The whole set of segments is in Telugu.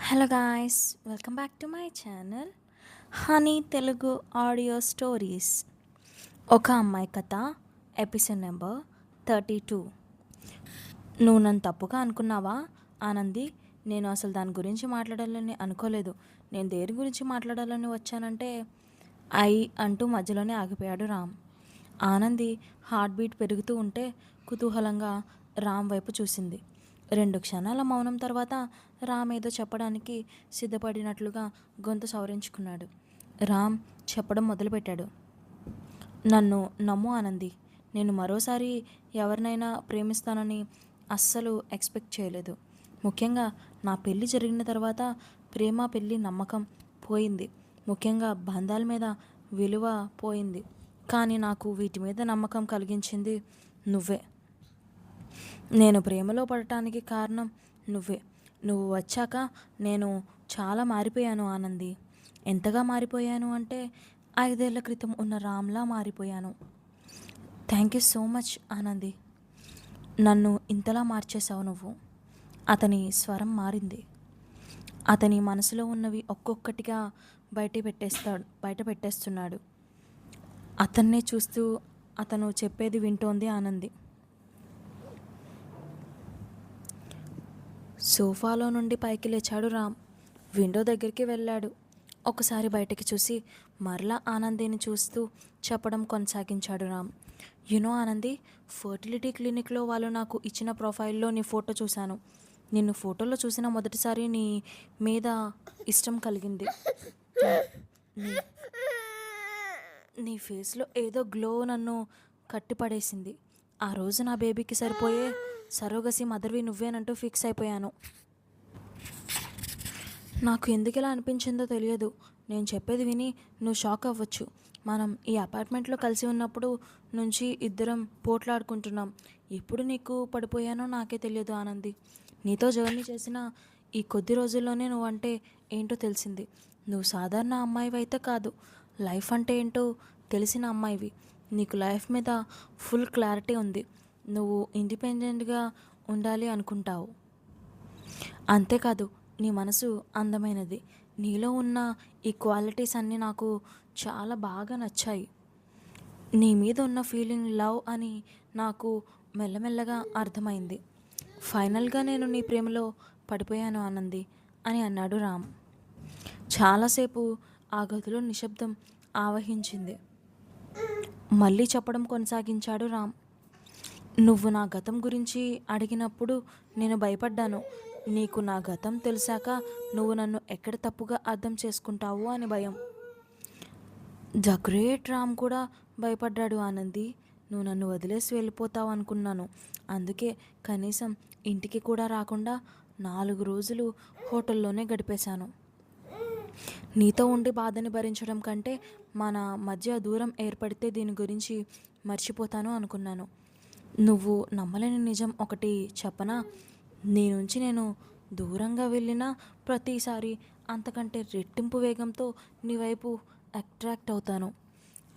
Hello guys, welcome back to my channel honey Telugu audio stories. ఒక అమ్మాయి కథ, ఎపిసోడ్ నెంబర్ 32. నువ్వు నన్ను తప్పుగా అనుకున్నావా ఆనంది? నేను అసలు దాని గురించి మాట్లాడాలని అనుకోలేదు. నేను దేని గురించి మాట్లాడాలని వచ్చానంటే అంటూ మధ్యలోనే ఆగిపోయాడు రామ్. ఆనంది హార్ట్ బీట్ పెరుగుతూ ఉంటే కుతూహలంగా రామ్ వైపు చూసింది. 2 క్షణాల మౌనం తర్వాత రామ్ ఏదో చెప్పడానికి సిద్ధపడినట్లుగా గొంతు సవరించుకున్నాడు. రామ్ చెప్పడం మొదలుపెట్టాడు. నన్ను నమ్ము ఆనంది. నేను మరోసారి ఎవరినైనా ప్రేమిస్తానని అస్సలు ఎక్స్పెక్ట్ చేయలేదు. ముఖ్యంగా నా పెళ్ళి జరిగిన తర్వాత ప్రేమ, పెళ్ళి, నమ్మకం పోయింది. ముఖ్యంగా బంధాల మీద విలువ పోయింది. కానీ నాకు వీటి మీద నమ్మకం కలిగించింది నువ్వే. నేను ప్రేమలో పడటానికి కారణం నువ్వే. నువ్వు వచ్చాక నేను చాలా మారిపోయాను ఆనంది. ఎంతగా మారిపోయాను అంటే 5 ఏళ్ల క్రితం ఉన్న రామ్లా మారిపోయాను. Thank you so much Anandi. నన్ను ఇంతలా మార్చేశావు నువ్వు. అతని స్వరం మారింది. అతని మనసులో ఉన్నవి ఒక్కొక్కటిగా బయట పెట్టేస్తున్నాడు. అతన్నే చూస్తూ అతను చెప్పేది వింటోంది ఆనంది. సోఫాలో నుండి పైకి లేచాడు రామ్. విండో దగ్గరికి వెళ్ళాడు. ఒకసారి బయటికి చూసి మరలా ఆనందిని చూస్తూ చెప్పడం కొనసాగించాడు రామ్. యునో ఆనంది, ఫర్టిలిటీ క్లినిక్లో వాళ్ళు నాకు ఇచ్చిన ప్రొఫైల్లో నీ ఫోటో చూశాను. నిన్ను ఫోటోలో చూసిన మొదటిసారి నీ మీద ఇష్టం కలిగింది. నీ నీ ఫేస్లో ఏదో గ్లో నన్ను కట్టిపడేసింది. ఆ రోజు నా బేబీకి సరిపోయే సరోగసి మదర్వి నువ్వేనంటూ ఫిక్స్ అయిపోయాను. నాకు ఎందుకు ఇలా అనిపించిందో తెలియదు. నేను చెప్పేది విని నువ్వు షాక్ అవ్వచ్చు. మనం ఈ అపార్ట్మెంట్లో కలిసి ఉన్నప్పుడు నుంచి ఇద్దరం పోట్లాడుకుంటున్నాం. ఎప్పుడు నీకు పడిపోయానో నాకే తెలియదు ఆనంది. నీతో జర్నీ చేసిన ఈ కొద్ది రోజుల్లోనే నువ్వంటే ఏంటో తెలిసింది. నువ్వు సాధారణ అమ్మాయివి అయితే కాదు, లైఫ్ అంటే ఏంటో తెలిసిన అమ్మాయివి. నీకు లైఫ్ మీద ఫుల్ క్లారిటీ ఉంది. నువ్వు ఇండిపెండెంట్గా ఉండాలి అనుకుంటావు. అంతేకాదు, నీ మనసు అందమైనది. నీలో ఉన్న ఈ క్వాలిటీస్ అన్నీ నాకు చాలా బాగా నచ్చాయి. నీ మీద ఉన్న ఫీలింగ్ లవ్ అని నాకు మెల్లమెల్లగా అర్థమైంది. ఫైనల్గా నేను నీ ప్రేమలో పడిపోయాను ఆనంది అని అన్నాడు రామ్. చాలాసేపు ఆ గదిలో నిశ్శబ్దం ఆవహించింది. మళ్ళీ చెప్పడం కొనసాగించాడు రామ్. నువ్వు నా గతం గురించి అడిగినప్పుడు నేను భయపడ్డాను. నీకు నా గతం తెలిసాక నువ్వు నన్ను ఎక్కడ తప్పుగా అర్థం చేసుకుంటావు అని భయం. ద గ్రేట్ రామ్ కూడా భయపడ్డాడు ఆనంది. నువ్వు నన్ను వదిలేసి వెళ్ళిపోతావు అనుకున్నాను. అందుకే కనీసం ఇంటికి కూడా రాకుండా 4 రోజులు హోటల్లోనే గడిపేశాను. నీతో ఉండి బాధని భరించడం కంటే మన మధ్య దూరం ఏర్పడితే దీని గురించి మర్చిపోతాను అనుకున్నాను. నువ్వు నమ్మలేని నిజం ఒకటి చెప్పనా? నీ నుంచి నేను దూరంగా వెళ్ళినా ప్రతిసారి అంతకంటే రెట్టింపు వేగంతో నీ వైపు అట్రాక్ట్ అవుతాను.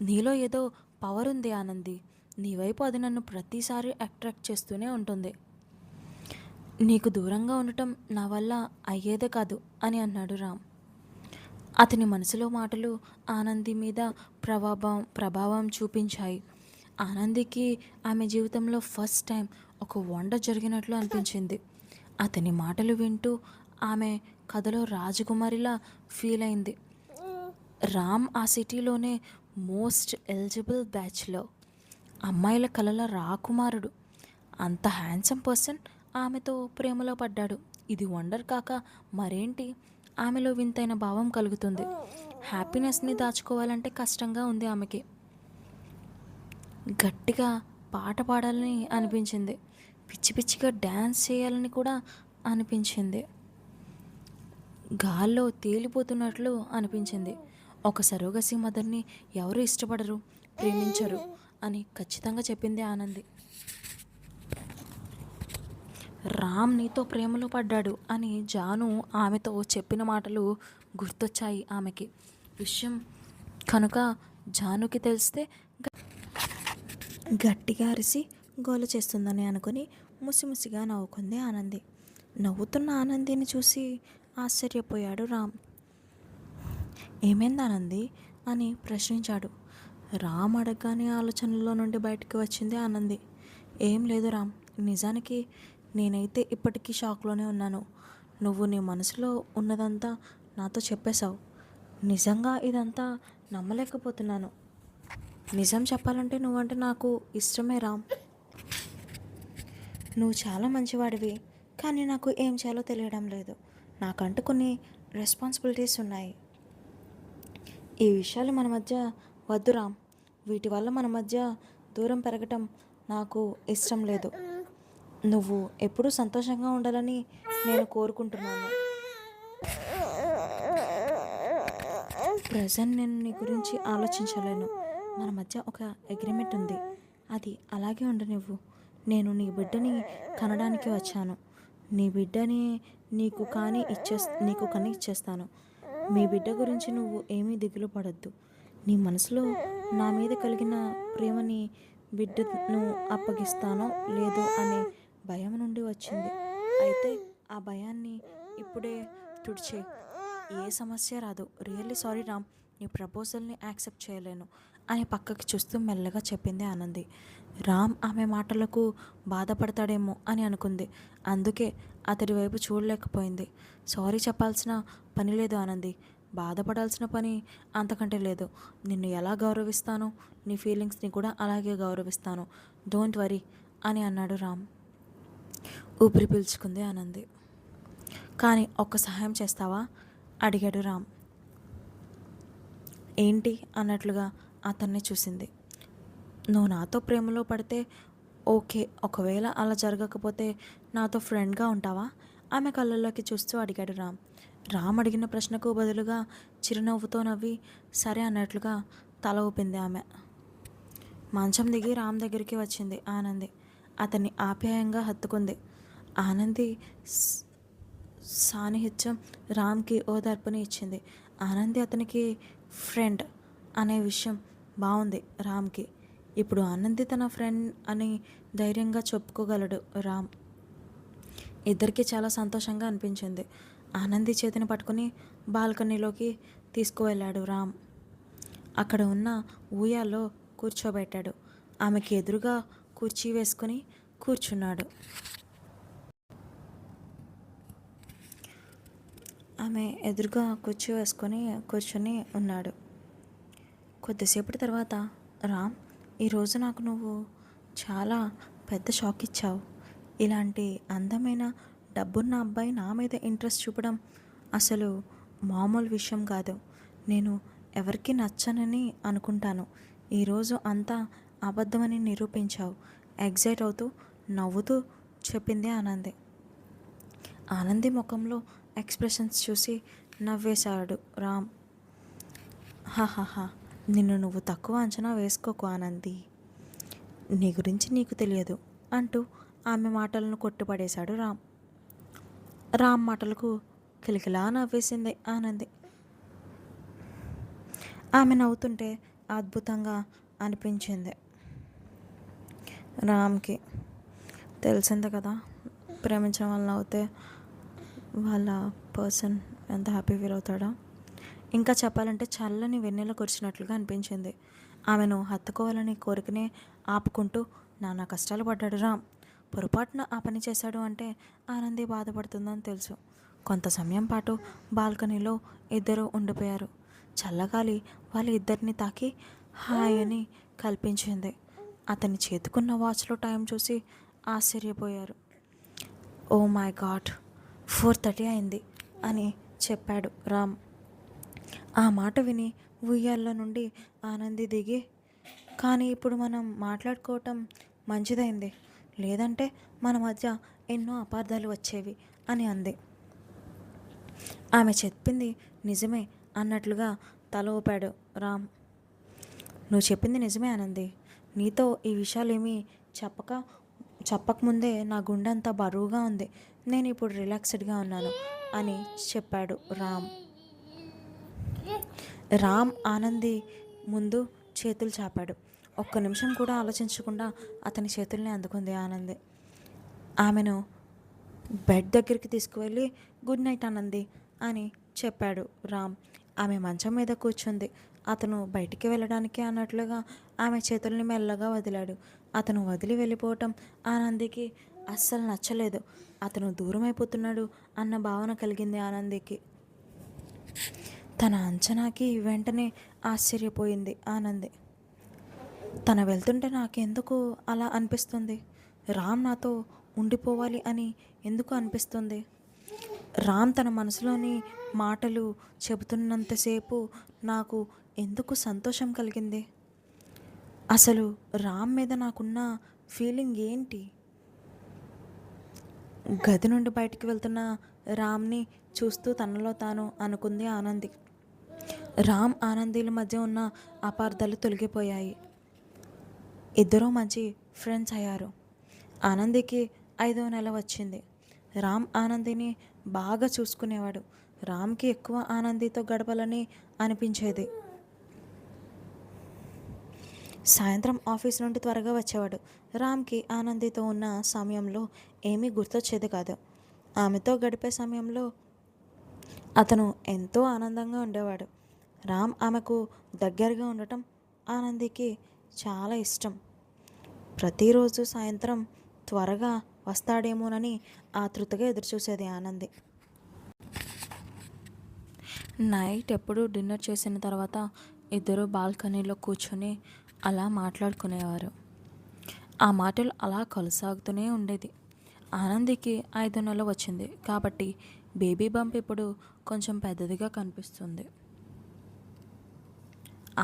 నీలో ఏదో పవర్ ఉంది ఆనంది. నీ వైపు అది నన్ను ప్రతిసారి అట్రాక్ట్ చేస్తూనే ఉంటుంది. నీకు దూరంగా ఉండటం నా వల్ల అయ్యేదే కాదు అని అన్నాడు రామ్. అతని మనసులో మాటలు ఆనంది మీద ప్రభావం చూపించాయి. ఆనందికి ఆమె జీవితంలో ఫస్ట్ టైం ఒక వండర్ జరిగినట్లు అనిపించింది. అతని మాటలు వింటూ ఆమె కథలో రాజకుమారిలా ఫీల్ అయింది. రామ్ ఆ సిటీలోనే మోస్ట్ ఎలిజిబుల్ బ్యాచ్లర్, అమ్మాయిల కలల రాకుమారుడు. అంత హ్యాండ్సమ్ పర్సన్ ఆమెతో ప్రేమలో పడ్డాడు. ఇది వండర్ కాక మరేంటి? ఆమెలో వింతైన భావం కలుగుతుంది. హ్యాపీనెస్ని దాచుకోవాలంటే కష్టంగా ఉంది ఆమెకి. గట్టిగా పాట పాడాలని అనిపించింది. పిచ్చి పిచ్చిగా డ్యాన్స్ చేయాలని కూడా అనిపించింది. గాల్లో తేలిపోతున్నట్లు అనిపించింది. ఒక సరోగసి మదర్ని ఎవరు ఇష్టపడరు, ప్రేమించరు అని ఖచ్చితంగా చెప్పింది ఆనంది. రామ్ నీతో ప్రేమలో పడ్డాడు అని జాను ఆమెతో చెప్పిన మాటలు గుర్తొచ్చాయి ఆమెకి. విషయం కనుక జానుకి తెలిస్తే గట్టిగా అరిసి గోల చేస్తుందని అనుకుని ముసిముసిగా నవ్వుకుంది ఆనంది. నవ్వుతున్న ఆనందిని చూసి ఆశ్చర్యపోయాడు రామ్. ఏమైంది అని ప్రశ్నించాడు. రామ్ అడగగానే ఆలోచనలో నుండి బయటికి వచ్చింది ఆనంది. ఏం లేదు రామ్, నిజానికి నేనైతే ఇప్పటికీ షాక్లోనే ఉన్నాను. నువ్వు నీ మనసులో ఉన్నదంతా నాతో చెప్పేశావు. నిజంగా ఇదంతా నమ్మలేకపోతున్నాను. నిజం చెప్పాలంటే నువ్వంటే నాకు ఇష్టమే రామ్. నువ్వు చాలా మంచివాడివి, కానీ నాకు ఏం చేయాలో తెలియడం లేదు. నాకంటూ కొన్ని రెస్పాన్సిబిలిటీస్ ఉన్నాయి. ఈ విషయాలు మన మధ్య వద్దు రామ్. వీటి వల్ల మన మధ్య దూరం పెరగటం నాకు ఇష్టం లేదు. నువ్వు ఎప్పుడూ సంతోషంగా ఉండాలని నేను కోరుకుంటున్నాను. ప్రజెంట్ నేను నీ గురించి ఆలోచించలేను. మన మధ్య ఒక అగ్రిమెంట్ ఉంది, అది అలాగే ఉండనివ్వు. నేను నీ బిడ్డని కనడానికి వచ్చాను. నీ బిడ్డని నీకు కని ఇచ్చేస్తాను. మీ బిడ్డ గురించి నువ్వు ఏమీ దిగులు పడొద్దు. నీ మనసులో నా మీద కలిగిన ప్రేమని బిడ్డను అప్పగిస్తానో లేదో అనే భయం నుండి వచ్చింది. అయితే ఆ భయాన్ని ఇప్పుడే తుడిచే. ఏ సమస్య రాదు. రియల్లీ సారీ రామ్, నీ ప్రపోజల్ని యాక్సెప్ట్ చేయలేను అని పక్కకి చూస్తూ మెల్లగా చెప్పింది ఆనంది. రామ్ ఆమె మాటలకు బాధపడతాడేమో అని అనుకుంది. అందుకే అతడి వైపు చూడలేకపోయింది. సారీ చెప్పాల్సిన పని లేదు ఆనంది, బాధపడాల్సిన పని అంతకంటే లేదు. నిన్ను ఎలా గౌరవిస్తానో నీ ఫీలింగ్స్ని కూడా అలాగే గౌరవిస్తాను. డోంట్ వరీ అని అన్నాడు రామ్. ఊపిరి పీల్చుకుంది ఆనంది. కానీ ఒక్క సహాయం చేస్తావా అడిగాడు రామ్. ఏంటి అన్నట్లుగా అతన్ని చూసింది. నువ్వు నాతో ప్రేమలో పడితే ఓకే, ఒకవేళ అలా జరగకపోతే నాతో ఫ్రెండ్గా ఉంటావా? ఆమె కళ్ళల్లోకి చూస్తూ అడిగాడు రామ్. రామ్ అడిగిన ప్రశ్నకు బదులుగా చిరునవ్వుతో నవ్వి సరే అన్నట్లుగా తల ఊపింది ఆమె. మంచం దిగి రామ్ దగ్గరికి వచ్చింది ఆనంది. అతన్ని ఆప్యాయంగా హత్తుకుంది. ఆనంది సాన్నిహిత్యం రామ్కి ఓదార్పుని ఇచ్చింది. ఆనంది అతనికి ఫ్రెండ్ అనే విషయం బాగుంది రామ్కి. ఇప్పుడు ఆనంది తన ఫ్రెండ్ అని ధైర్యంగా చెప్పుకోగలడు రామ్. ఇద్దరికీ చాలా సంతోషంగా అనిపించింది. ఆనంది చేతిని పట్టుకుని బాల్కనీలోకి తీసుకువెళ్ళాడు రామ్. అక్కడ ఉన్న ఊయాల్లో కూర్చోబెట్టాడు. ఆమెకి ఎదురుగా కుర్చీ వేసుకుని కూర్చున్నాడు. ఆమె ఎదురుగా కూర్చొని ఉన్నాడు. కొద్దిసేపటి తర్వాత, రామ్, ఈరోజు నాకు నువ్వు చాలా పెద్ద షాక్ ఇచ్చావు. ఇలాంటి అందమైన డబ్బున్న అబ్బాయి నా మీద ఇంట్రెస్ట్ చూపడం అసలు మామూలు విషయం కాదు. నేను ఎవరికి నచ్చనని అనుకుంటాను. ఈరోజు అంతా అబద్ధమని నిరూపించావు. ఎగ్జైట్ అవుతూ నవ్వుతూ చెప్పింది ఆనంది. ఆనంది ముఖంలో ఎక్స్ప్రెషన్స్ చూసి నవ్వేశాడు రామ్. హాహాహా, నిన్ను నువ్వు తక్కువ అంచనా వేసుకోకు ఆనంది, నీ గురించి నీకు తెలియదు అంటూ ఆమె మాటలను కొట్టుపడేశాడు రామ్. రామ్ మాటలకు కిలకిలా నవ్వేసింది ఆనంది. ఆమె నవ్వుతుంటే అద్భుతంగా అనిపించింది రామ్కి. తెలిసిందే కదా, ప్రేమించడం వల్ల నవ్వుతే వాళ్ళ పర్సన్ ఎంత హ్యాపీ ఫీల్ అవుతాడో. ఇంకా చెప్పాలంటే చల్లని వెన్నెల కురిచినట్లుగా అనిపించింది. ఆమెను హత్తుకోవాలని కోరికనే ఆపుకుంటూ నానా కష్టాలు పడ్డాడు రామ్. పొరపాటున ఆ పని చేశాడు అంటే ఆనంది బాధపడుతుందని తెలుసు. కొంత సమయం పాటు బాల్కనీలో ఇద్దరు ఉండిపోయారు. చల్లగాలి వాళ్ళ ఇద్దరిని తాకి హాయ్ అని కల్పించింది. అతని చేతుకున్న వాచ్లో టైం చూసి ఆశ్చర్యపోయారు. ఓ మై గాడ్, 4:30 అయింది అని చెప్పాడు రామ్. ఆ మాట విని ఉయ్యాల్లో నుండి ఆనంది దిగి, కానీ ఇప్పుడు మనం మాట్లాడుకోవటం మంచిదైంది, లేదంటే మన మధ్య ఎన్నో అపార్థాలు వచ్చేవి అని అంది. ఆమె చెప్పింది నిజమే అన్నట్లుగా తల ఊపాడు రామ్. నువ్వు చెప్పింది నిజమే ఆనంది, నీతో ఈ విషయాలేమీ చెప్పకముందే నా గుండెంతా బరువుగా ఉంది. నేను ఇప్పుడు రిలాక్స్డ్గా ఉన్నాను అని చెప్పాడు రామ్. రామ్ ఆనంది ముందు చేతులు చాపాడు. ఒక్క నిమిషం కూడా ఆలోచించకుండా అతని చేతుల్ని అందుకుంది ఆనంది. ఆమెను బెడ్ దగ్గరికి తీసుకువెళ్ళి గుడ్ నైట్ ఆనంది అని చెప్పాడు రామ్. ఆమె మంచం మీద కూర్చుంది. అతను బయటికి వెళ్ళడానికి అన్నట్లుగా ఆమె చేతుల్ని మెల్లగా వదిలాడు. అతను వదిలి వెళ్ళిపోవటం ఆనందికి అస్సలు నచ్చలేదు. అతను దూరం అయిపోతున్నాడు అన్న భావన కలిగింది ఆనందికి. తన అంచనాకి వెంటనే ఆశ్చర్యపోయింది ఆనంది. తన వెళ్తుంటే నాకెందుకు అలా అనిపిస్తుంది? రామ్ నాతో ఉండిపోవాలి అని ఎందుకు అనిపిస్తుంది? రామ్ తన మనసులోని మాటలు చెబుతున్నంతసేపు నాకు ఎందుకు సంతోషం కలిగింది? అసలు రామ్ మీద నాకున్న ఫీలింగ్ ఏంటి? గది నుండి బయటికి వెళ్తున్న రామ్ని చూస్తూ తనలో తాను అనుకుంది ఆనంది. రామ్ ఆనందీల మధ్య ఉన్న అపార్థాలు తొలగిపోయాయి. ఇద్దరూ మంచి ఫ్రెండ్స్ అయ్యారు. ఆనందికి 5వ నెల వచ్చింది. రామ్ ఆనందిని బాగా చూసుకునేవాడు. రామ్కి ఎక్కువ ఆనందితో గడపాలని అనిపించేది. సాయంత్రం ఆఫీస్ నుండి త్వరగా వచ్చేవాడు. రామ్కి ఆనందితో ఉన్న సమయంలో ఏమీ గుర్తొచ్చేది కాదు. ఆమెతో గడిపే సమయంలో అతను ఎంతో ఆనందంగా ఉండేవాడు. రామ్ ఆమెకు దగ్గరగా ఉండటం ఆనందికి చాలా ఇష్టం. ప్రతిరోజు సాయంత్రం త్వరగా వస్తాడేమోనని ఆతృతగా ఎదురుచూసేది ఆనంది. నైట్ ఎప్పుడు డిన్నర్ చేసిన తర్వాత ఇద్దరు బాల్కనీలో కూర్చొని అలా మాట్లాడుకునేవారు. ఆ మాటలు అలా కొనసాగుతూనే ఉండేది. ఆనందికి 5వ నెల వచ్చింది కాబట్టి బేబీ బంప్ ఇప్పుడు కొంచెం పెద్దదిగా కనిపిస్తుంది.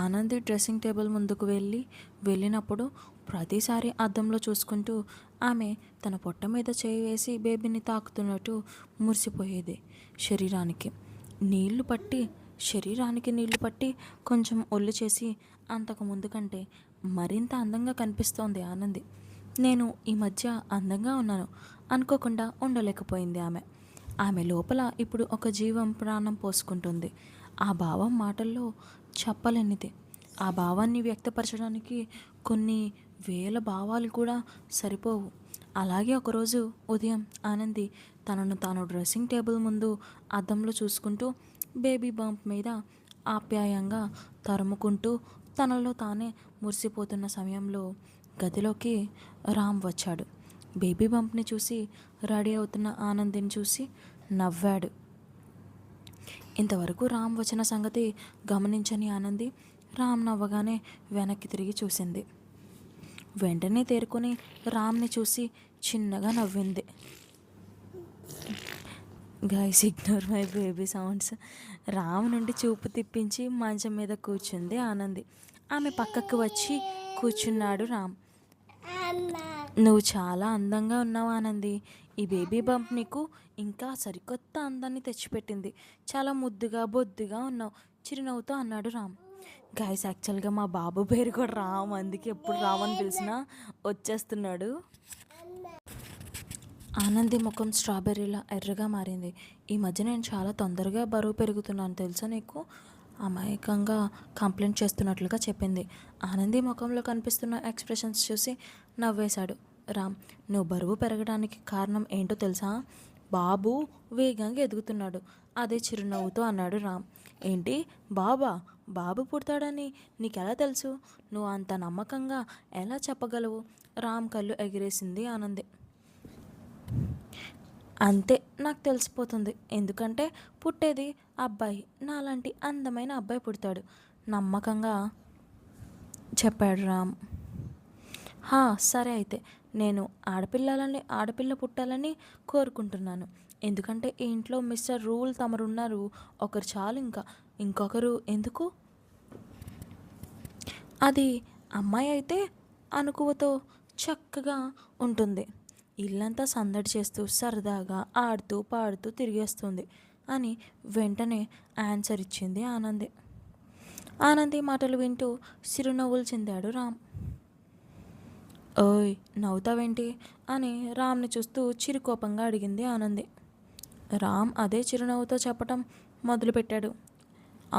ఆనంది డ్రెస్సింగ్ టేబుల్ ముందుకు వెళ్ళినప్పుడు ప్రతిసారి అద్దంలో చూసుకుంటూ ఆమె తన పొట్ట మీద చేయి వేసి బేబీని తాకుతున్నట్టు మురిసిపోయేది. శరీరానికి నీళ్లు పట్టి కొంచెం ఒళ్ళు చేసి అంతకు ముందు కంటే మరింత అందంగా కనిపిస్తోంది ఆనంది. నేను ఈ మధ్య అందంగా ఉన్నాను అనుకోకుండా ఉండలేకపోయింది ఆమె. ఆమె లోపల ఇప్పుడు ఒక జీవం ప్రాణం పోసుకుంటుంది. ఆ భావం మాటల్లో చెప్పలేనిది. ఆ భావాన్ని వ్యక్తపరచడానికి కొన్ని వేల భావాలు కూడా సరిపోవు. అలాగే ఒకరోజు ఉదయం ఆనంది తనను తాను డ్రెస్సింగ్ టేబుల్ ముందు అద్దంలో చూసుకుంటూ బేబీ బంప్ మీద ఆప్యాయంగా తరుముకుంటూ తనలో తానే మురిసిపోతున్న సమయంలో గదిలోకి రామ్ వచ్చాడు. బేబీ బంప్ని చూసి రెడీ అవుతున్న ఆనందిని చూసి నవ్వాడు. ఇంతవరకు రామ్ వచ్చిన సంగతి గమనించని ఆనంది రామ్ నవ్వగానే వెనక్కి తిరిగి చూసింది. వెంటనే తేరుకొని రామ్ని చూసి చిన్నగా నవ్వింది. Guys ignore my baby sounds. Ram నుండి చూపు తిప్పించి మంచం మీద కూర్చుంది ఆనంది. ఆమె పక్కకు వచ్చి కూర్చున్నాడు రామ్. నువ్వు చాలా అందంగా ఉన్నావు ఆనంది. ఈ బేబీ బంప్ నీకు ఇంకా సరికొత్త అందాన్ని తెచ్చిపెట్టింది. చాలా ముద్దుగా బొద్దుగా ఉన్నావు చిరునవ్వుతో అన్నాడు రామ్. గైస్ యాక్చువల్గా మా బాబు పేరు కూడా రామ్, అందుకే ఎప్పుడు రామ్ అని పిలిచినా వచ్చేస్తున్నాడు. ఆనంది ముఖం స్ట్రాబెర్రీలా ఎర్రగా మారింది. ఈ మధ్య నేను చాలా తొందరగా బరువు పెరుగుతున్నాను తెలుసా నీకు? అమాయకంగా కంప్లైంట్ చేస్తున్నట్లుగా చెప్పింది. ఆనంది ముఖంలో కనిపిస్తున్న ఎక్స్ప్రెషన్స్ చూసి నవ్వేశాడు రామ్. నువ్వు బరువు పెరగడానికి కారణం ఏంటో తెలుసా? బాబు వేగంగా ఎదుగుతున్నాడు అదే చిరునవ్వుతో అన్నాడు రామ్. ఏంటి బాబు పుడతాడని నీకెలా తెలుసు? నువ్వు అంత నమ్మకంగా ఎలా చెప్పగలవు? రామ్ కళ్ళు ఎగిరేసింది ఆనంది. అంతే, నాకు తెలిసిపోతుంది. ఎందుకంటే పుట్టేది అబ్బాయి, నాలాంటి అందమైన అబ్బాయి పుడతాడు నమ్మకంగా చెప్పాడు రామ్. సరే అయితే నేను ఆడపిల్ల పుట్టాలని కోరుకుంటున్నాను. ఎందుకంటే ఈ ఇంట్లో మిస్టర్ రూల్ తమరున్నారు. ఒకరు చాలు, ఇంకొకరు ఎందుకు? అది అమ్మాయి అయితే అనుకువతో చక్కగా ఉంటుంది. ఇల్లంతా సందడి చేస్తూ సరదాగా ఆడుతూ పాడుతూ తిరిగేస్తుంది అని వెంటనే ఆన్సర్ ఇచ్చింది ఆనంది. ఆనంది మాటలు వింటూ చిరునవ్వులు చెందాడు రామ్. ఓయ్ నవ్వుతావేంటి అని రామ్ని చూస్తూ చిరుకోపంగా అడిగింది ఆనంది. రామ్ అదే చిరునవ్వుతో చెప్పటం మొదలుపెట్టాడు.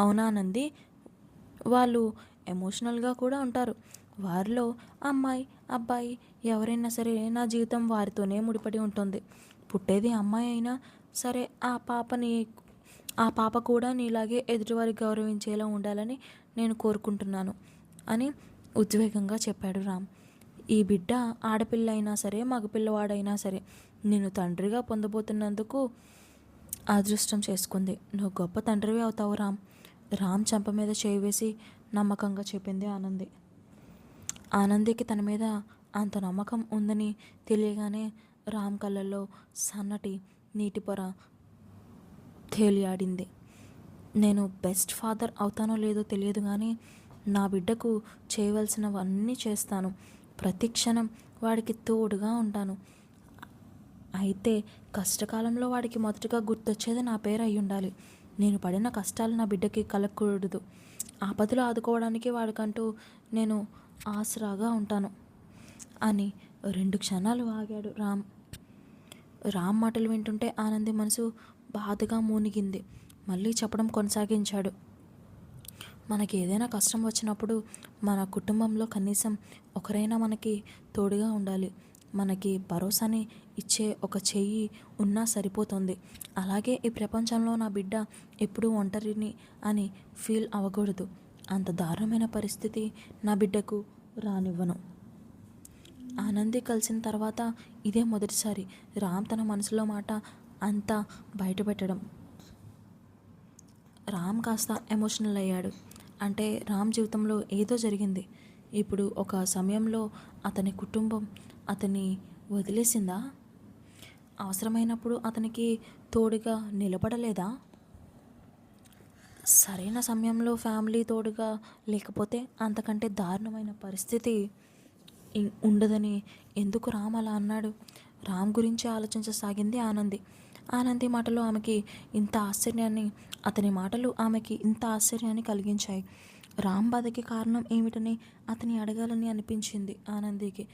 అవునా ఆనంది, వాళ్ళు ఎమోషనల్గా కూడా ఉంటారు. వారిలో అమ్మాయి అబ్బాయి ఎవరైనా సరే నా జీవితం వారితోనే ముడిపడి ఉంటుంది. పుట్టేది అమ్మాయి అయినా సరే ఆ పాప కూడా నీలాగే ఎదుటివారికి గౌరవించేలా ఉండాలని నేను కోరుకుంటున్నాను అని ఉద్వేగంగా చెప్పాడు రామ్. ఈ బిడ్డ ఆడపిల్ల అయినా సరే మగపిల్లవాడైనా సరే నేను తండ్రిగా పొందబోతున్నందుకు అదృష్టం చేసుకుంది. నువ్వు గొప్ప తండ్రివి అవుతావు రామ్. రామ్ చెంప మీద చేయి వేసి నమ్మకంగా చెప్పింది ఆనంది. ఆనందికి తన మీద అంత నమ్మకం ఉందని తెలియగానే రామ్ కళ్ళల్లో సన్నటి నీటి పొర తేలియాడింది. నేను బెస్ట్ ఫాదర్ అవుతానో లేదో తెలియదు కానీ నా బిడ్డకు చేయవలసినవన్నీ చేస్తాను. ప్రతి క్షణం వాడికి తోడుగా ఉంటాను. అయితే కష్టకాలంలో వాడికి మొదటగా గుర్తొచ్చేది నా పేరు అయి ఉండాలి. నేను పడిన కష్టాలు నా బిడ్డకి కలగకూడదు. ఆపదలు ఆదుకోవడానికి వాడికంటూ నేను ఆసరాగా ఉంటాను అని 2 క్షణాలు ఆగాడు రామ్. రామ్ మాటలు వింటుంటే ఆనంది మనసు బాధగా మూనిగింది. మళ్ళీ చెప్పడం కొనసాగించాడు. మనకి ఏదైనా కష్టం వచ్చినప్పుడు మన కుటుంబంలో కనీసం ఒకరైనా మనకి తోడుగా ఉండాలి. మనకి భరోసాని ఇచ్చే ఒక చెయ్యి ఉన్నా సరిపోతుంది. అలాగే ఈ ప్రపంచంలో నా బిడ్డ ఎప్పుడూ ఒంటరిని అని ఫీల్ అవ్వకూడదు. అంత దారుణమైన పరిస్థితి నా బిడ్డకు రానివ్వను. ఆనంది కలిసిన తర్వాత ఇదే మొదటిసారి రామ్ తన మనసులో మాట అంతా బయటపెట్టడం. రామ్ కాస్త ఎమోషనల్ అయ్యాడు. అంటే రామ్ జీవితంలో ఏదో జరిగింది. ఇప్పుడు ఒక సమయంలో అతని కుటుంబం అతన్ని వదిలేసిందా? అవసరమైనప్పుడు అతనికి తోడుగా నిలబడలేదా? సరైన సమయంలో ఫ్యామిలీ తోడుగా లేకపోతే అంతకంటే దారుణమైన పరిస్థితి ఉండదని ఎందుకు రామ్ అలా అన్నాడు? రామ్ గురించి ఆలోచించసాగింది ఆనంది. ఆనంది మాటలు ఆమెకి ఇంత ఆశ్చర్యాన్ని అతని మాటలు ఆమెకి ఇంత ఆశ్చర్యాన్ని కలిగించాయి. రామ్ బాధకి కారణం ఏమిటని అతని అడగాలని అనిపించింది ఆనందికి.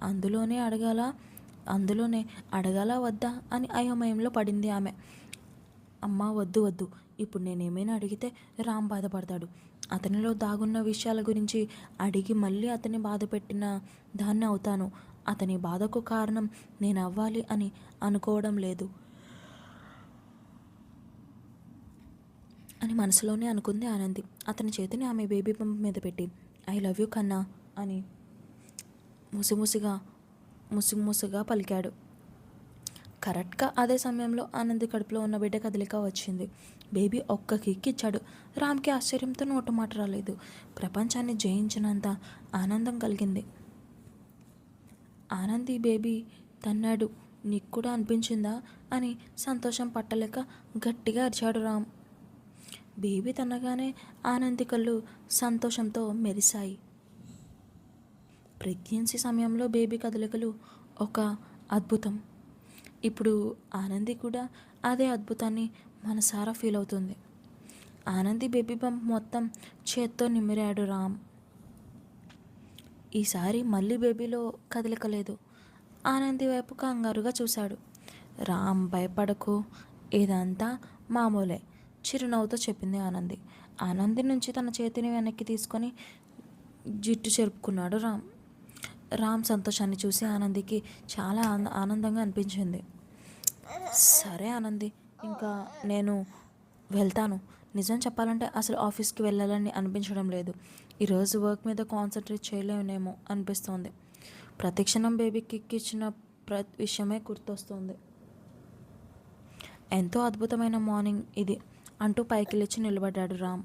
అందులోనే అడగాలా వద్దా అని అయోమయంలో పడింది ఆమె. అమ్మా వద్దు వద్దు, ఇప్పుడు నేనేమైనా అడిగితే రామ్ బాధపడతాడు. అతనిలో దాగున్న విషయాల గురించి అడిగి మళ్ళీ అతన్ని బాధ పెట్టిన దాన్ని అవుతాను. అతని బాధకు కారణం నేను అవ్వాలి అని అనుకోవడం లేదు అని మనసులోనే అనుకుంది ఆనంది. అతని చేతిని ఆమె బేబీ పంప్ మీద పెట్టి ఐ లవ్ యూ కన్నా అని ముసిముసిగా పలికాడు. కరెక్ట్గా అదే సమయంలో ఆనంది కడుపులో ఉన్న బిడ్డ కదలిక వచ్చింది. బేబీ ఒక్క కిక్కిచ్చాడు. రామ్కి ఆశ్చర్యంతో నోట మాట రాలేదు. ప్రపంచాన్ని జయించినంత ఆనందం కలిగింది. ఆనంది బేబీ తన్నాడు. నీకు కూడా అనిపించిందా అని సంతోషం పట్టలేక గట్టిగా అరిచాడు రామ్. బేబీ తన్నగానే ఆనంది కళ్ళు సంతోషంతో మెరిశాయి. ప్రెగ్నెన్సీ సమయంలో బేబీ కదలికలు ఒక అద్భుతం. ఇప్పుడు ఆనంది కూడా అదే అద్భుతాన్ని మనసారా ఫీల్ అవుతుంది. ఆనంది బేబీ బంప్ మొత్తం చేత్తో నిమిరాడు రామ్. ఈసారి మళ్ళీ బేబీలో కదలిక లేదు. ఆనంది వైపు కంగారుగా చూశాడు. రామ్ భయపడకు, ఇదంతా మామూలే చిరునవ్వుతో చెప్పింది ఆనంది. ఆనంది నుంచి తన చేతిని వెనక్కి తీసుకొని జిట్టు చెరుపుకున్నాడు రామ్. రామ్ సంతోషాన్ని చూసి ఆనందికి చాలా ఆనందంగా అనిపించింది. సరే ఆనంది, ఇంకా నేను వెళ్తాను. నిజం చెప్పాలంటే అసలు ఆఫీస్కి వెళ్ళాలని అనిపించడం లేదు. ఈరోజు వర్క్ మీద కాన్సన్ట్రేట్ చేయలేనేమో అనిపిస్తోంది. ప్రతిక్షణం బేబీకి ఇచ్చిన విషయమే గుర్తొస్తుంది. ఎంతో అద్భుతమైన మార్నింగ్ ఇది అంటూ పైకి లేచి నిలబడ్డాడు రామ్.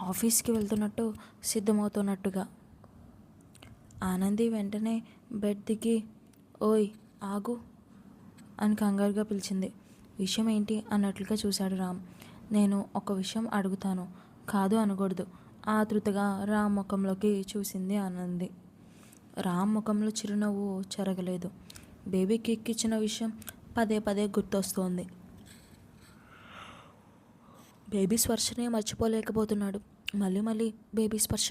ఆఫీస్కి వెళ్తున్నట్టు సిద్ధమవుతున్నట్టుగా. ఆనంది వెంటనే బెడ్ దిగి ఓయ్ ఆగు అని కంగారుగా పిలిచింది. విషయం ఏంటి అన్నట్లుగా చూశాడు రామ్. నేను ఒక విషయం అడుగుతాను, కాదు అనకూడదు ఆతృతగా రామ్ ముఖంలోకి చూసింది ఆనంది. రామ్ ముఖంలో చిరునవ్వు చెరగలేదు. బేబీకి ఎక్కిచ్చిన విషయం పదే పదే గుర్తొస్తోంది. బేబీ స్పర్శనే మర్చిపోలేకపోతున్నాడు. మళ్ళీ బేబీ స్పర్శ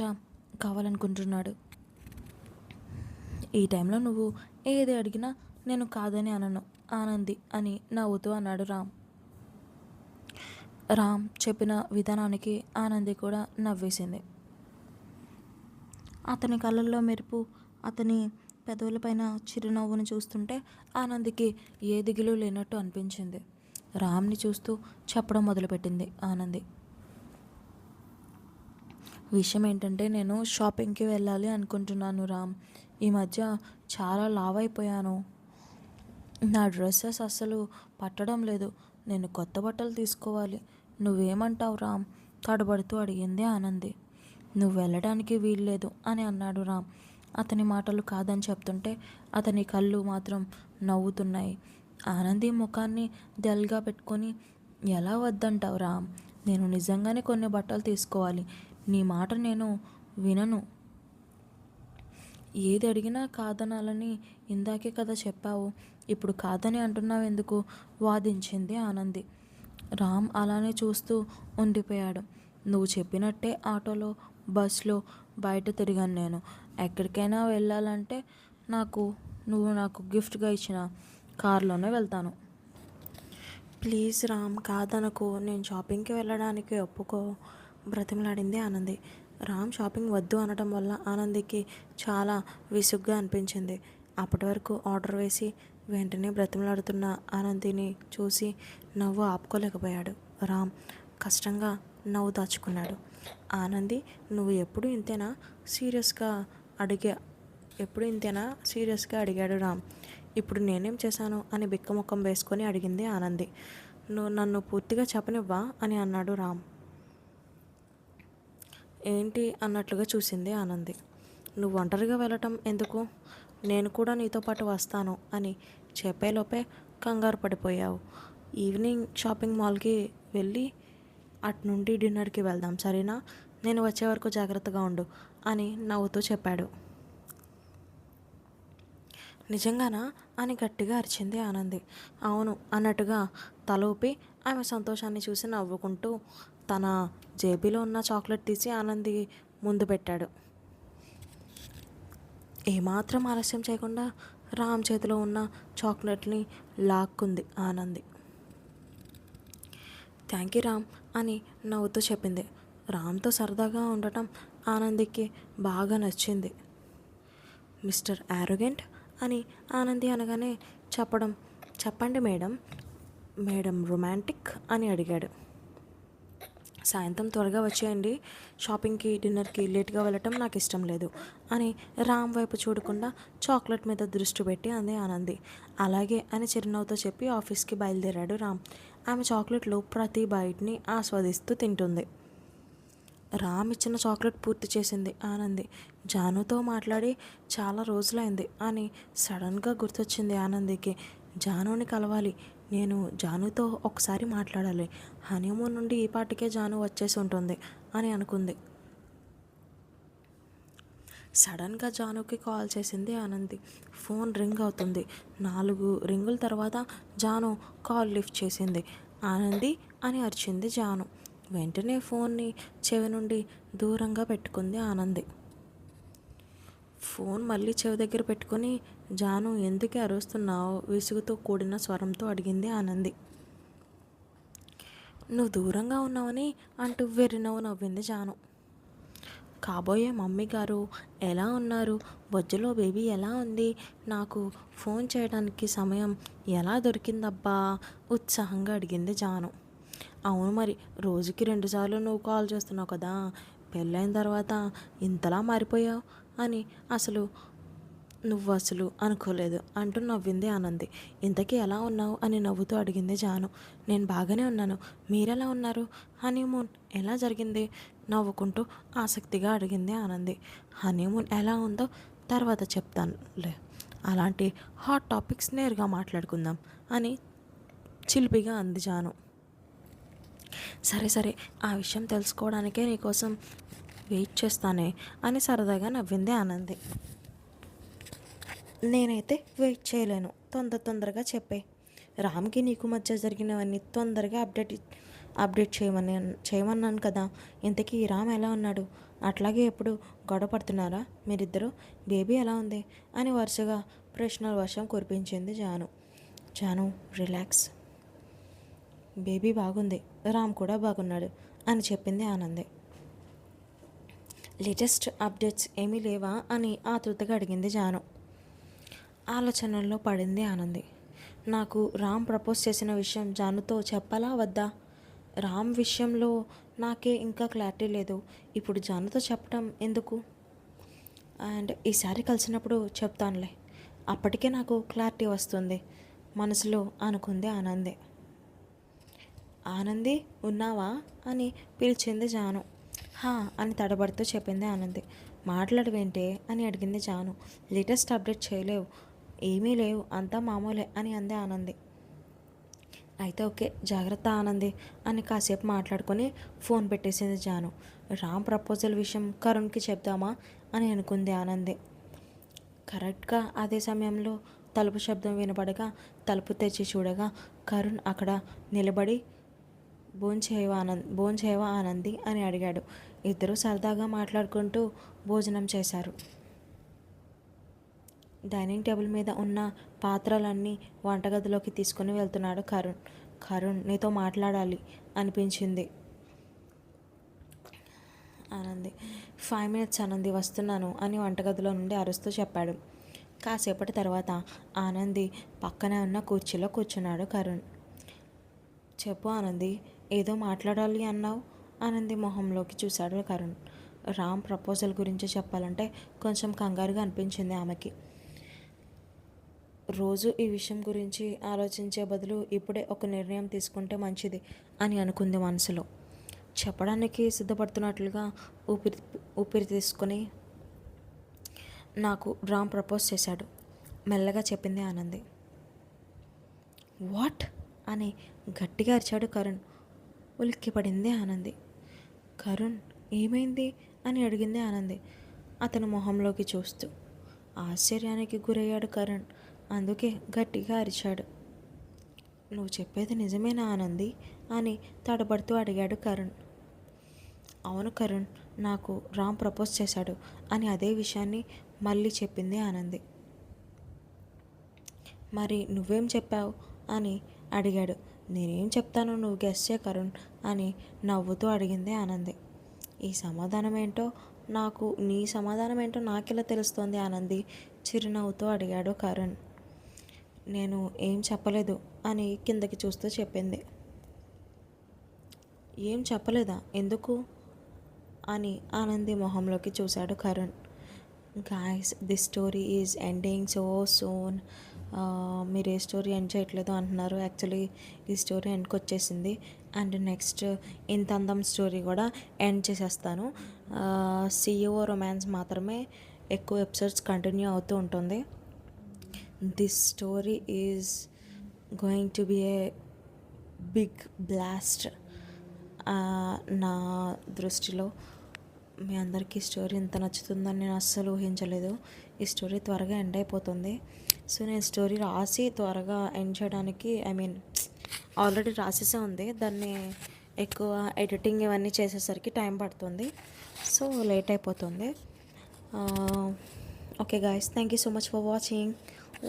కావాలనుకుంటున్నాడు. ఈ టైంలో నువ్వు ఏది అడిగినా నేను కాదని అనను ఆనంది అని నవ్వుతూ అన్నాడు రామ్. రామ్ చెప్పిన విధానానికి ఆనంది కూడా నవ్వేసింది. అతని కళ్ళల్లో మెరుపు అతని పెదవులపైన చిరునవ్వును చూస్తుంటే ఆనందికి ఏ దిగులు లేనట్టు అనిపించింది. రామ్ని చూస్తూ చెప్పడం మొదలుపెట్టింది ఆనంది. విషయం ఏంటంటే నేను షాపింగ్కి వెళ్ళాలి అనుకుంటున్నాను రామ్. ఈ మధ్య చాలా లావ్ అయిపోయాను. నా డ్రెస్సెస్ అస్సలు పట్టడం లేదు. నేను కొత్త బట్టలు తీసుకోవాలి. నువ్వేమంటావు రామ్? తడబడుతూ అడిగింది ఆనంది. నువ్వు వెళ్ళడానికి వీల్లేదు అని అన్నాడు రామ్. అతని మాటలు కాదని చెప్తుంటే అతని కళ్ళు మాత్రం నవ్వుతున్నాయి. ఆనంది ముఖాన్ని డల్గా పెట్టుకొని, ఎలా వద్దంటావు రామ్? నేను నిజంగానే కొన్ని బట్టలు తీసుకోవాలి. నీ మాట నేను వినను. ఏది అడిగినా కాదనాలని ఇందాకే కదా చెప్పావు. ఇప్పుడు కాదని అంటున్నావు ఎందుకు? వాదించింది ఆనంది. రామ్ అలానే చూస్తూ ఉండిపోయాడు. నువ్వు చెప్పినట్టే ఆటోలో, బస్లో బయట తిరిగాను నేను. ఎక్కడికైనా వెళ్ళాలంటే నువ్వు నాకు గిఫ్ట్గా ఇచ్చిన కారులోనే వెళ్తాను. ప్లీజ్ రామ్, కాదనకు. నేను షాపింగ్కి వెళ్ళడానికి ఒప్పుకో, బ్రతిమలాడింది ఆనంది. రామ్ షాపింగ్ వద్దు అనడం వల్ల ఆనందికి చాలా విసుగ్గా అనిపించింది. అప్పటి వరకు ఆర్డర్ వేసి వెంటనే బ్రతిమలాడుతున్న ఆనందిని చూసి నవ్వు ఆపుకోలేకపోయాడు. రామ్ కష్టంగా నవ్వు దాచుకున్నాడు. ఆనంది, నువ్వు ఎప్పుడు ఇంతేనా సీరియస్గా అడిగాడు రామ్. ఇప్పుడు నేనేం చేశాను అని బిక్కముఖం వేసుకొని అడిగింది ఆనంది. నువ్వు నన్ను పూర్తిగా చెప్పనివ్వా అని అన్నాడు రామ్. ఏంటి అన్నట్లుగా చూసింది ఆనంది. నువ్వు ఒంటరిగా వెళ్ళటం ఎందుకు? నేను కూడా నీతో పాటు వస్తాను అని చెప్పేలోపే కంగారు పడిపోయావు. ఈవినింగ్ షాపింగ్ మాల్కి వెళ్ళి అటు నుండి డిన్నర్కి వెళ్దాం, సరేనా? నేను వచ్చే వరకు జాగ్రత్తగా ఉండు అని నవ్వుతూ చెప్పాడు. నిజంగానా అని గట్టిగా అరిచింది ఆనంది. అవును అన్నట్టుగా తల ఊపి ఆమె సంతోషాన్ని చూసి నవ్వుకుంటూ తన జేబులో ఉన్న చాక్లెట్ తీసి ఆనంది ముందు పెట్టాడు. ఏమాత్రం ఆలస్యం చేయకుండా రామ్ చేతిలో ఉన్న చాక్లెట్ని లాక్కుంది ఆనంది. థ్యాంక్ యూ రామ్ అని నవ్వుతూ చెప్పింది. రామ్తో సరదాగా ఉండటం ఆనందికి బాగా నచ్చింది. మిస్టర్ యారోగెంట్ అని ఆనంది అనగానే చెప్పండి మేడం రొమాంటిక్ అని అడిగాడు. సాయంత్రం త్వరగా వచ్చేయండి. షాపింగ్కి, డిన్నర్కి లేట్గా వెళ్ళటం నాకు ఇష్టం లేదు అని రామ్ వైపు చూడకుండా చాక్లెట్ మీద దృష్టి పెట్టి అంది ఆనంది. అలాగే అని చిరునవ్వుతో చెప్పి ఆఫీస్కి బయలుదేరాడు రామ్. ఆమె చాక్లెట్లు ప్రతి బైట్ని ఆస్వాదిస్తూ తింటుంది. రామ్ ఇచ్చిన చాక్లెట్ పూర్తి చేసింది ఆనంది. జానుతో మాట్లాడి చాలా రోజులైంది అని సడన్గా గుర్తొచ్చింది ఆనందికి. జానుని కలవాలి. నేను జానుతో ఒకసారి మాట్లాడాలి. హనీమూన్ నుండి ఈ పాటికే జాను వచ్చేసి ఉంటుంది అని అనుకుంది. సడన్గా జానుకి కాల్ చేసింది ఆనంది. ఫోన్ రింగ్ అవుతుంది. 4 రింగుల తర్వాత జాను కాల్ లిఫ్ట్ చేసింది. ఆనంది అని అరిచింది జాను. వెంటనే ఫోన్ని చెవి నుండి దూరంగా పెట్టుకుంది ఆనంది. ఫోన్ మళ్ళీ చెవి దగ్గర పెట్టుకొని, జాను ఎందుకే అరుస్తున్నావు? విసుగుతో కూడిన స్వరంతో అడిగింది ఆనంది. నువ్వు దూరంగా ఉన్నావని అంటూ వెర్రినవ్వు నవ్వింది జాను. కాబోయే మమ్మీ గారు ఎలా ఉన్నారు? బొజ్జులో బేబీ ఎలా ఉంది? నాకు ఫోన్ చేయడానికి సమయం ఎలా దొరికిందబ్బా? ఉత్సాహంగా అడిగింది జాను. అవును మరి, రోజుకి 2 సార్లు నువ్వు కాల్ చేస్తున్నావు కదా. పెళ్ళైన తర్వాత ఇంతలా మారిపోయావు అని నువ్వు అసలు అనుకోలేదు అంటూ నవ్వింది ఆనంది. ఇంతకీ ఎలా ఉన్నావు అని నవ్వుతూ అడిగింది జాను. నేను బాగానే ఉన్నాను. మీరెలా ఉన్నారు? హనీమూన్ ఎలా జరిగింది? నవ్వుకుంటూ ఆసక్తిగా అడిగింది ఆనంది. హనీమూన్ ఎలా ఉందో తర్వాత చెప్తానులే. అలాంటి హాట్ టాపిక్స్ నేరుగా మాట్లాడుకుందాం అని చిలిపిగా అంది జాను. సరే ఆ విషయం తెలుసుకోవడానికే నీకోసం వెయిట్ చేస్తానే అని సరదాగా నవ్వింది ఆనంది. నేనైతే వెయిట్ చేయలేను. తొందరగా చెప్పే. రామ్కి నీకు మధ్య జరిగినవన్నీ తొందరగా అప్డేట్ చేయమన్నాను కదా. ఇంతకీ రామ్ ఎలా ఉన్నాడు? అట్లాగే ఎప్పుడు గొడవ పడుతున్నారా మీరిద్దరూ? బేబీ ఎలా ఉంది అని వరుసగా ప్రశ్నల వర్షం కురిపించింది జాను రిలాక్స్. బేబీ బాగుంది, రామ్ కూడా బాగున్నాడు అని చెప్పింది ఆనంది. లేటెస్ట్ అప్డేట్స్ ఏమీ లేవా అని ఆతృతగా అడిగింది జాను. ఆలోచనల్లో పడింది ఆనంది. నాకు రామ్ ప్రపోజ్ చేసిన విషయం జానుతో చెప్పాలా వద్దా? రామ్ విషయంలో నాకే ఇంకా క్లారిటీ లేదు. ఇప్పుడు జానుతో చెప్పడం ఎందుకు? అండ్ ఈసారి కలిసినప్పుడు చెప్తానులే, అప్పటికే నాకు క్లారిటీ వస్తుంది మనసులో అనుకుంది ఆనంది. ఆనంది ఉన్నావా అని పిలిచింది జాను. హా అని తడబడుతూ చెప్పింది ఆనంది. మాట్లాడవేంటే అని అడిగింది జాను. లేటెస్ట్ అప్డేట్ చేయలేవు? ఏమీ లేవు, అంతా మామూలే అని అంది ఆనంది. అయితే ఓకే, జాగ్రత్త ఆనంది అని కాసేపు మాట్లాడుకొని ఫోన్ పెట్టేసింది జాను. రామ్ ప్రపోజల్ విషయం కరుణ్కి చెప్దామా అని అనుకుంది ఆనంది. కరెక్ట్గా అదే సమయంలో తలుపు శబ్దం వినపడగా తలుపు తెచ్చి చూడగా కరుణ్ అక్కడ నిలబడి భోంచేయవా ఆనంది అని అడిగాడు. ఇద్దరూ సరదాగా మాట్లాడుకుంటూ భోజనం చేశారు. డైనింగ్ టేబుల్ మీద ఉన్న పాత్రలన్నీ వంటగదిలోకి తీసుకుని వెళ్తున్నాడు కరుణ్. కరుణ్ నీతో మాట్లాడాలి అనిపించింది ఆనంది. 5 minutes ఆనంది, వస్తున్నాను అని వంటగదిలో నుండి అరుస్తూ చెప్పాడు. కాసేపటి తర్వాత ఆనంది పక్కనే ఉన్న కుర్చీలో కూర్చున్నాడు కరుణ్. చెప్పు ఆనంది, ఏదో మాట్లాడాలి అన్నావు. ఆనంది మొహంలోకి చూశాడు కరుణ్. రామ్ ప్రపోజల్ గురించి చెప్పాలంటే కొంచెం కంగారుగా అనిపించింది ఆమెకి. రోజు ఈ విషయం గురించి ఆలోచించే బదులు ఇప్పుడే ఒక నిర్ణయం తీసుకుంటే మంచిది అని అనుకుంది మనసులో. చెప్పడానికి సిద్ధపడుతున్నట్లుగా ఊపిరి తీసుకొని నాకు రామ్ ప్రపోజ్ చేశాడు మెల్లగా చెప్పింది ఆనంది. వాట్ అని గట్టిగా అరిచాడు కరుణ్. ఉలిక్కిపడింది ఆనంది. కరుణ్ ఏమైంది అని అడిగింది ఆనంది అతని మొహంలోకి చూస్తూ. ఆశ్చర్యానికి గురయ్యాడు కరుణ్. అందుకే గట్టిగా అరిచాడు. నువ్వు చెప్పేది నిజమేనా ఆనంది అని తడబడుతూ అడిగాడు కరుణ్. అవును కరుణ్, నాకు రామ్ ప్రపోజ్ చేశాడు అని అదే విషయాన్ని మళ్ళీ చెప్పింది ఆనంది. మరి నువ్వేం చెప్పావు అని అడిగాడు. నేనేం చెప్తాను, నువ్వు గెస్ చే కరుణ్ అని నవ్వుతూ అడిగింది ఆనంది. నీ సమాధానం ఏంటో నాకెలా తెలుస్తోంది ఆనంది చిరునవ్వుతో అడిగాడు కరుణ్. నేను ఏం చెప్పలేదు అని కిందకి చూస్తూ చెప్పింది. ఏం చెప్పలేదా, ఎందుకు అని ఆనంది మొహంలోకి చూశాడు Karun. Guys, this story is ending so soon. మీరు ఏ స్టోరీ ఎండ్ చేయట్లేదు అంటున్నారు. యాక్చువల్లీ ఈ స్టోరీ ఎండ్కి వచ్చేసింది. అండ్ నెక్స్ట్ ఇంత అందం స్టోరీ కూడా ఎండ్ చేసేస్తాను. సిఇఓ రొమాన్స్ మాత్రమే ఎక్కువ ఎపిసోడ్స్ కంటిన్యూ అవుతూ ఉంటుంది. This story is going to be a big blast. నా దృష్టిలో మీ అందరికీ స్టోరీ ఇంత నచ్చుతుందని నేను అస్సలు ఊహించలేదు. ఈ స్టోరీ త్వరగా ఎండ్ అయిపోతుంది. సో నేను స్టోరీ రాసి త్వరగా ఎండ్ చేయడానికి ఆల్రెడీ రాసేసే ఉంది. దాన్ని ఎక్కువ ఎడిటింగ్ ఇవన్నీ చేసేసరికి టైం పడుతుంది. సో లేట్ అయిపోతుంది. Okay guys, thank you so much for watching.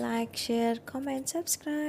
Like, share, comment, subscribe.